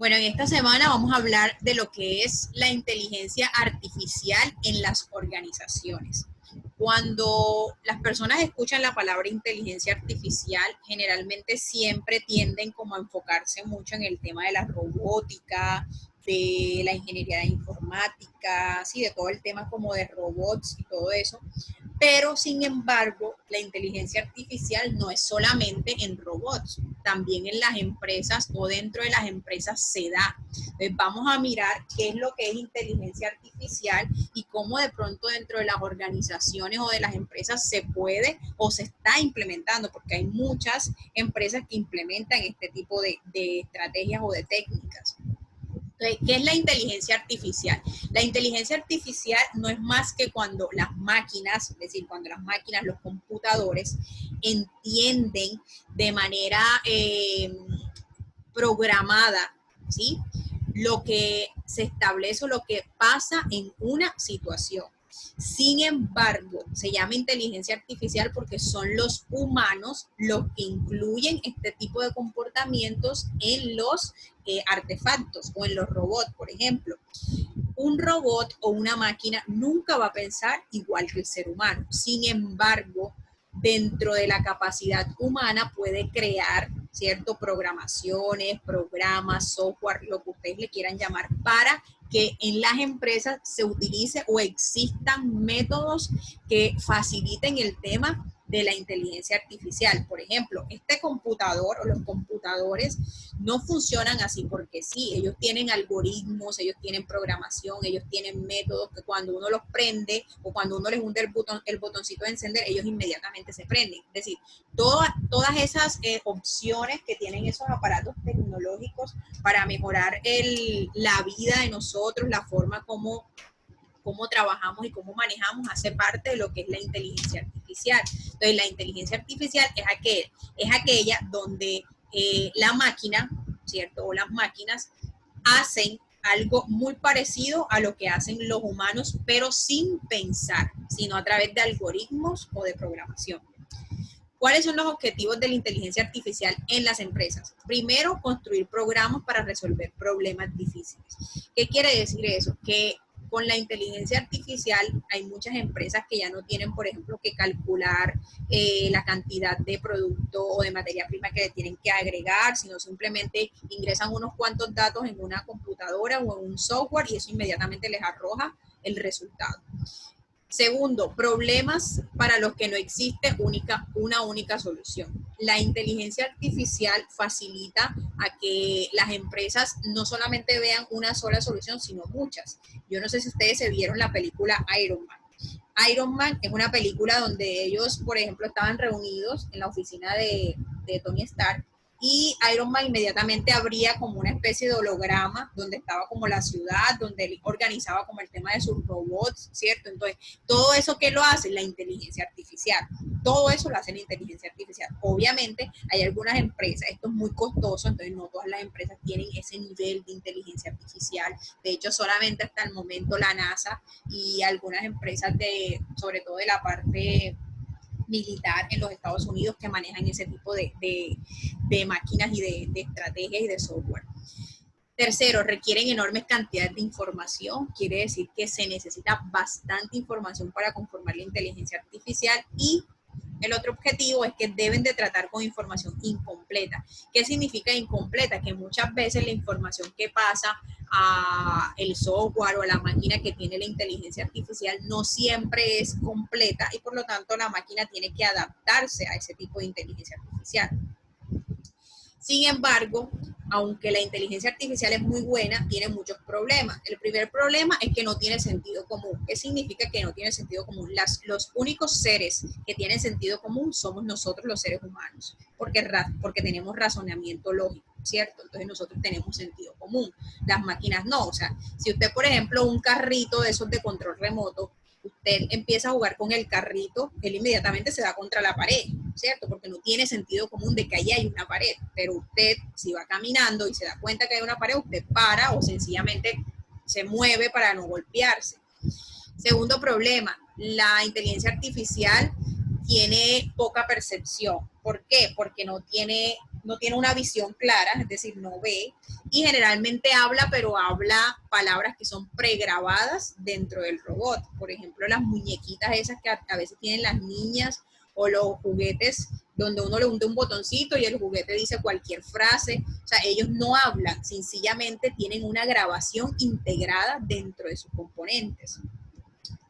Bueno, en esta semana vamos a hablar de lo que es la inteligencia artificial en las organizaciones. Cuando las personas escuchan la palabra inteligencia artificial, generalmente siempre tienden como a enfocarse mucho en el tema de la robótica, de la ingeniería de informática, sí, de todo el tema como de robots y todo eso. Pero, sin embargo, la inteligencia artificial no es solamente en robots, también en las empresas o dentro de las empresas se da. Entonces, vamos a mirar qué es lo que es inteligencia artificial y cómo de pronto dentro de las organizaciones o de las empresas se puede o se está implementando, porque hay muchas empresas que implementan este tipo de estrategias o de técnicas. Entonces, ¿qué es la inteligencia artificial? La inteligencia artificial no es más que cuando las máquinas, es decir, cuando las máquinas, los computadores, entienden de manera programada, ¿sí? Lo que se establece o lo que pasa en una situación. Sin embargo, se llama inteligencia artificial porque son los humanos los que incluyen este tipo de comportamientos en los artefactos o en los robots, por ejemplo. Un robot o una máquina nunca va a pensar igual que el ser humano. Sin embargo, dentro de la capacidad humana puede crear, ¿cierto? Programaciones, programas, software, lo que ustedes le quieran llamar, para que en las empresas se utilice o existan métodos que faciliten el tema de la inteligencia artificial. Por ejemplo, este computador o los computadores no funcionan así porque sí, ellos tienen algoritmos, ellos tienen programación, ellos tienen métodos que cuando uno los prende o cuando uno les hunde el botoncito de encender, ellos inmediatamente se prenden. Es decir, todas esas opciones que tienen esos aparatos tecnológicos para mejorar la vida de nosotros, la forma como trabajamos y cómo manejamos hace parte de lo que es la inteligencia artificial. Entonces, la inteligencia artificial es aquella donde la máquina, ¿cierto? O las máquinas hacen algo muy parecido a lo que hacen los humanos, pero sin pensar, sino a través de algoritmos o de programación. ¿Cuáles son los objetivos de la inteligencia artificial en las empresas? Primero, construir programas para resolver problemas difíciles. ¿Qué quiere decir eso? Que con la inteligencia artificial hay muchas empresas que ya no tienen, por ejemplo, que calcular la cantidad de producto o de materia prima que le tienen que agregar, sino simplemente ingresan unos cuantos datos en una computadora o en un software y eso inmediatamente les arroja el resultado. Segundo, problemas para los que no existe una única solución. La inteligencia artificial facilita a que las empresas no solamente vean una sola solución, sino muchas. Yo no sé si ustedes se vieron la película Iron Man. Iron Man es una película donde ellos, por ejemplo, estaban reunidos en la oficina de Tony Stark y Iron Man inmediatamente abría como una especie de holograma donde estaba como la ciudad, donde él organizaba como el tema de sus robots, ¿cierto? Entonces, todo eso que lo hace la inteligencia artificial. Todo eso lo hace la inteligencia artificial. Obviamente, hay algunas empresas, esto es muy costoso, entonces no todas las empresas tienen ese nivel de inteligencia artificial. De hecho, solamente hasta el momento la NASA y algunas empresas sobre todo de la parte militar en los Estados Unidos que manejan ese tipo de máquinas y de estrategias y de software. Tercero, requieren enormes cantidades de información, quiere decir que se necesita bastante información para conformar la inteligencia artificial y el otro objetivo es que deben de tratar con información incompleta. ¿Qué significa incompleta? Que muchas veces la información que pasa a el software o a la máquina que tiene la inteligencia artificial no siempre es completa y por lo tanto la máquina tiene que adaptarse a ese tipo de inteligencia artificial. Sin embargo, aunque la inteligencia artificial es muy buena, tiene muchos problemas. El primer problema es que no tiene sentido común. ¿Qué significa que no tiene sentido común? Los únicos seres que tienen sentido común somos nosotros los seres humanos, porque tenemos razonamiento lógico, ¿cierto? Entonces nosotros tenemos sentido común. Las máquinas no. O sea, si usted, por ejemplo, un carrito de esos de control remoto, usted empieza a jugar con el carrito, él inmediatamente se da contra la pared, ¿cierto? Porque no tiene sentido común de que allí hay una pared, pero usted si va caminando y se da cuenta que hay una pared, usted para o sencillamente se mueve para no golpearse. Segundo problema, la inteligencia artificial tiene poca percepción. ¿Por qué? Porque no tiene no tiene una visión clara, es decir, no ve, y generalmente habla, pero habla palabras que son pregrabadas dentro del robot. Por ejemplo, las muñequitas esas que a veces tienen las niñas, o los juguetes donde uno le hunde un botoncito y el juguete dice cualquier frase. O sea, ellos no hablan, sencillamente tienen una grabación integrada dentro de sus componentes.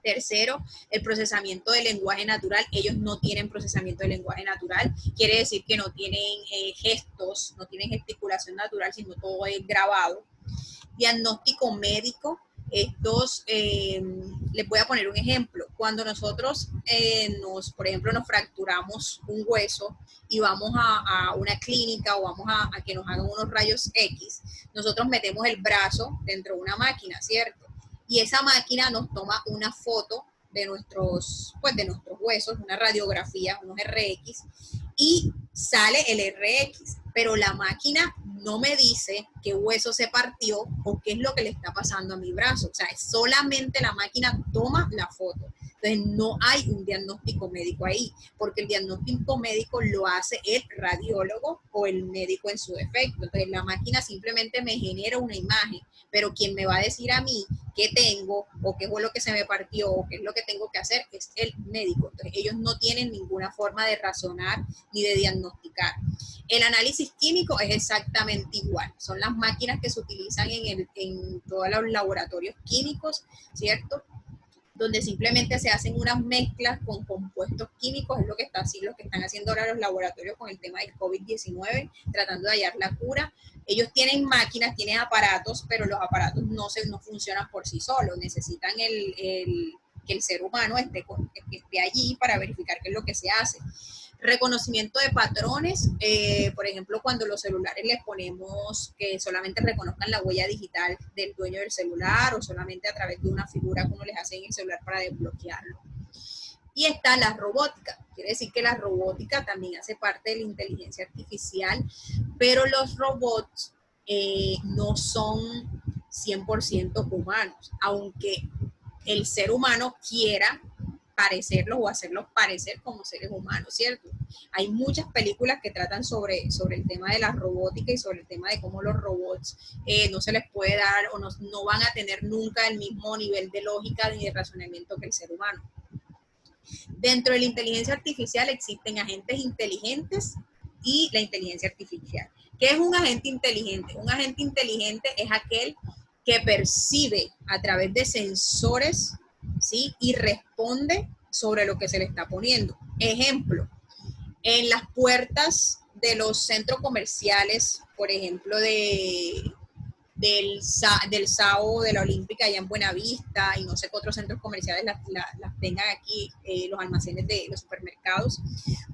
Tercero, el procesamiento del lenguaje natural. Ellos no tienen procesamiento del lenguaje natural. Quiere decir que no tienen gestos, no tienen gesticulación natural, sino todo es grabado. Diagnóstico médico. Estos, les voy a poner un ejemplo. Cuando nosotros, por ejemplo, nos fracturamos un hueso y vamos a una clínica o vamos a que nos hagan unos rayos X, nosotros metemos el brazo dentro de una máquina, ¿cierto? Y esa máquina nos toma una foto de nuestros huesos, una radiografía, unos RX, y sale el RX, pero la máquina no me dice qué hueso se partió o qué es lo que le está pasando a mi brazo. O sea, solamente la máquina toma la foto. Entonces, no hay un diagnóstico médico ahí, porque el diagnóstico médico lo hace el radiólogo o el médico en su defecto. Entonces, la máquina simplemente me genera una imagen, pero quien me va a decir a mí qué tengo o qué fue lo que se me partió o qué es lo que tengo que hacer es el médico. Entonces, ellos no tienen ninguna forma de razonar ni de diagnosticar. El análisis químico es exactamente igual. Son las máquinas que se utilizan en todos los laboratorios químicos, ¿cierto? Donde simplemente se hacen unas mezclas con compuestos químicos, es lo que están haciendo ahora los laboratorios con el tema del COVID-19, tratando de hallar la cura. Ellos tienen máquinas, tienen aparatos, pero los aparatos no funcionan por sí solos, necesitan que el ser humano esté allí para verificar qué es lo que se hace. Reconocimiento de patrones, por ejemplo, cuando los celulares les ponemos que solamente reconozcan la huella digital del dueño del celular o solamente a través de una figura que uno les hace en el celular para desbloquearlo. Y está la robótica, quiere decir que la robótica también hace parte de la inteligencia artificial, pero los robots no son 100% humanos, aunque el ser humano quiera parecerlos o hacerlos parecer como seres humanos, ¿cierto? Hay muchas películas que tratan sobre el tema de la robótica y sobre el tema de cómo los robots no se les puede dar o no van a tener nunca el mismo nivel de lógica ni de razonamiento que el ser humano. Dentro de la inteligencia artificial existen agentes inteligentes y la inteligencia artificial. ¿Qué es un agente inteligente? Un agente inteligente es aquel que percibe a través de sensores, ¿sí? Y responde sobre lo que se le está poniendo. Ejemplo, en las puertas de los centros comerciales, por ejemplo, del SAO, de la Olímpica allá en Buenavista, y no sé qué otros centros comerciales las tengan aquí, los almacenes de los supermercados.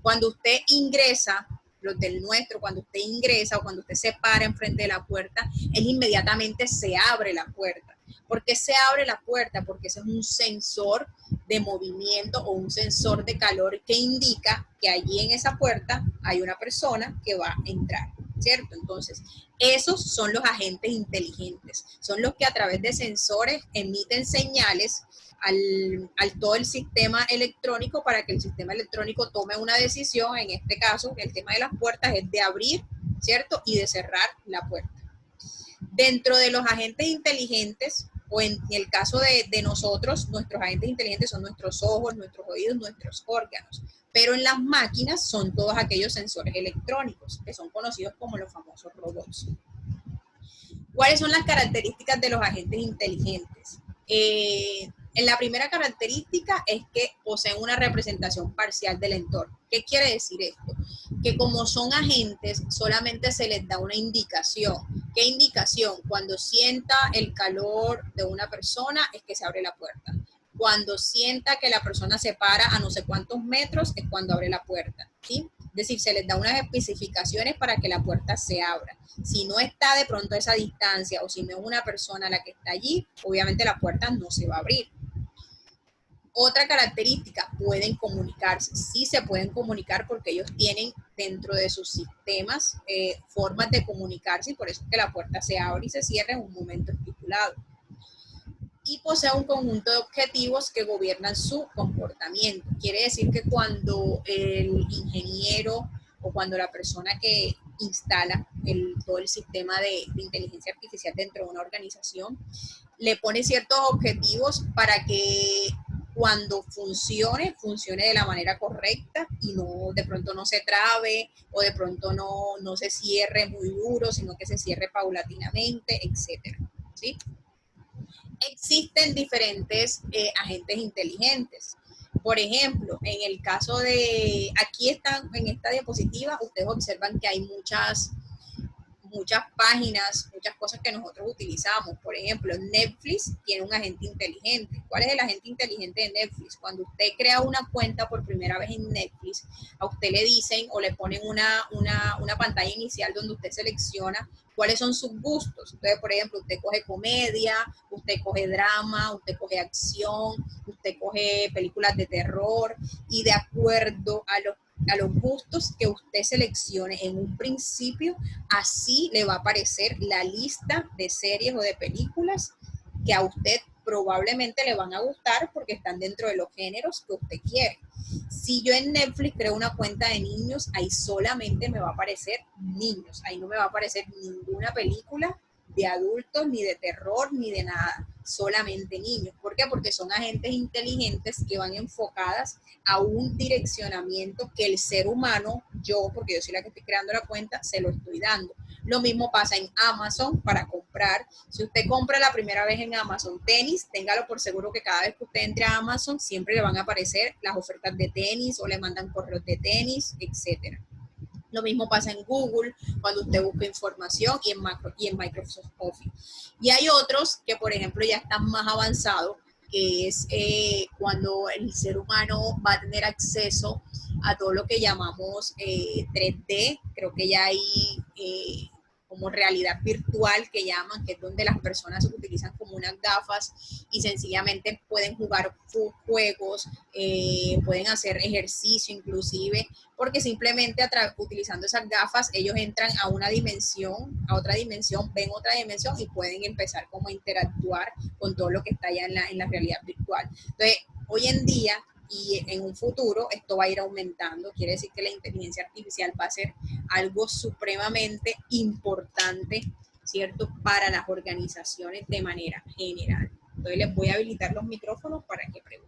Cuando usted ingresa, los del nuestro, cuando usted ingresa o cuando usted se para enfrente de la puerta, él inmediatamente se abre la puerta. ¿Por qué se abre la puerta? Porque ese es un sensor de movimiento o un sensor de calor que indica que allí en esa puerta hay una persona que va a entrar, ¿cierto? Entonces, esos son los agentes inteligentes, son los que a través de sensores emiten señales al todo el sistema electrónico para que el sistema electrónico tome una decisión. En este caso, el tema de las puertas es de abrir, ¿cierto? Y de cerrar la puerta. Dentro de los agentes inteligentes, o en el caso de nosotros, nuestros agentes inteligentes son nuestros ojos, nuestros oídos, nuestros órganos. Pero en las máquinas son todos aquellos sensores electrónicos, que son conocidos como los famosos robots. ¿Cuáles son las características de los agentes inteligentes? En la primera característica es que poseen una representación parcial del entorno. ¿Qué quiere decir esto? Que como son agentes, solamente se les da una indicación. ¿Qué indicación? Cuando sienta el calor de una persona es que se abre la puerta. Cuando sienta que la persona se para a no sé cuántos metros es cuando abre la puerta, ¿sí? Es decir, se les da unas especificaciones para que la puerta se abra. Si no está de pronto a esa distancia o si no es una persona la que está allí, obviamente la puerta no se va a abrir. Otra característica, pueden comunicarse. Sí se pueden comunicar porque ellos tienen dentro de sus sistemas formas de comunicarse y por eso es que la puerta se abre y se cierra en un momento estipulado. Y posee un conjunto de objetivos que gobiernan su comportamiento. Quiere decir que cuando el ingeniero o cuando la persona que instala todo el sistema de inteligencia artificial dentro de una organización, le pone ciertos objetivos para que cuando funcione de la manera correcta y no de pronto no se trabe o de pronto no se cierre muy duro, sino que se cierre paulatinamente, etcétera, ¿sí? Existen diferentes agentes inteligentes. Por ejemplo, en el caso de, aquí están, en esta diapositiva, ustedes observan que hay muchas páginas, muchas cosas que nosotros utilizamos. Por ejemplo, Netflix tiene un agente inteligente. ¿Cuál es el agente inteligente de Netflix? Cuando usted crea una cuenta por primera vez en Netflix, a usted le dicen o le ponen una pantalla inicial donde usted selecciona cuáles son sus gustos. Entonces, por ejemplo, usted coge comedia, usted coge drama, usted coge acción, usted coge películas de terror y de acuerdo a los gustos que usted seleccione en un principio, así le va a aparecer la lista de series o de películas que a usted probablemente le van a gustar porque están dentro de los géneros que usted quiere. Si yo en Netflix creo una cuenta de niños, ahí solamente me va a aparecer niños, ahí no me va a aparecer ninguna película de adultos, ni de terror, ni de nada, solamente niños. ¿Por qué? Porque son agentes inteligentes que van enfocadas a un direccionamiento que el ser humano, yo, porque yo soy la que estoy creando la cuenta, se lo estoy dando. Lo mismo pasa en Amazon para comprar. Si usted compra la primera vez en Amazon tenis, téngalo por seguro que cada vez que usted entre a Amazon siempre le van a aparecer las ofertas de tenis o le mandan correos de tenis, etcétera. Lo mismo pasa en Google cuando usted busca información y en Microsoft Office. Y hay otros que, por ejemplo, ya están más avanzados, que es cuando el ser humano va a tener acceso a todo lo que llamamos 3D. Creo que ya hay como realidad virtual que llaman, que es donde las personas utilizan como unas gafas y sencillamente pueden jugar juegos, pueden hacer ejercicio inclusive, porque simplemente utilizando esas gafas ellos entran a una dimensión, a otra dimensión, ven otra dimensión y pueden empezar como a interactuar con todo lo que está allá en la realidad virtual. Entonces, hoy en día y en un futuro esto va a ir aumentando, quiere decir que la inteligencia artificial va a ser algo supremamente importante, ¿cierto?, para las organizaciones de manera general. Entonces les voy a habilitar los micrófonos para que pregunten.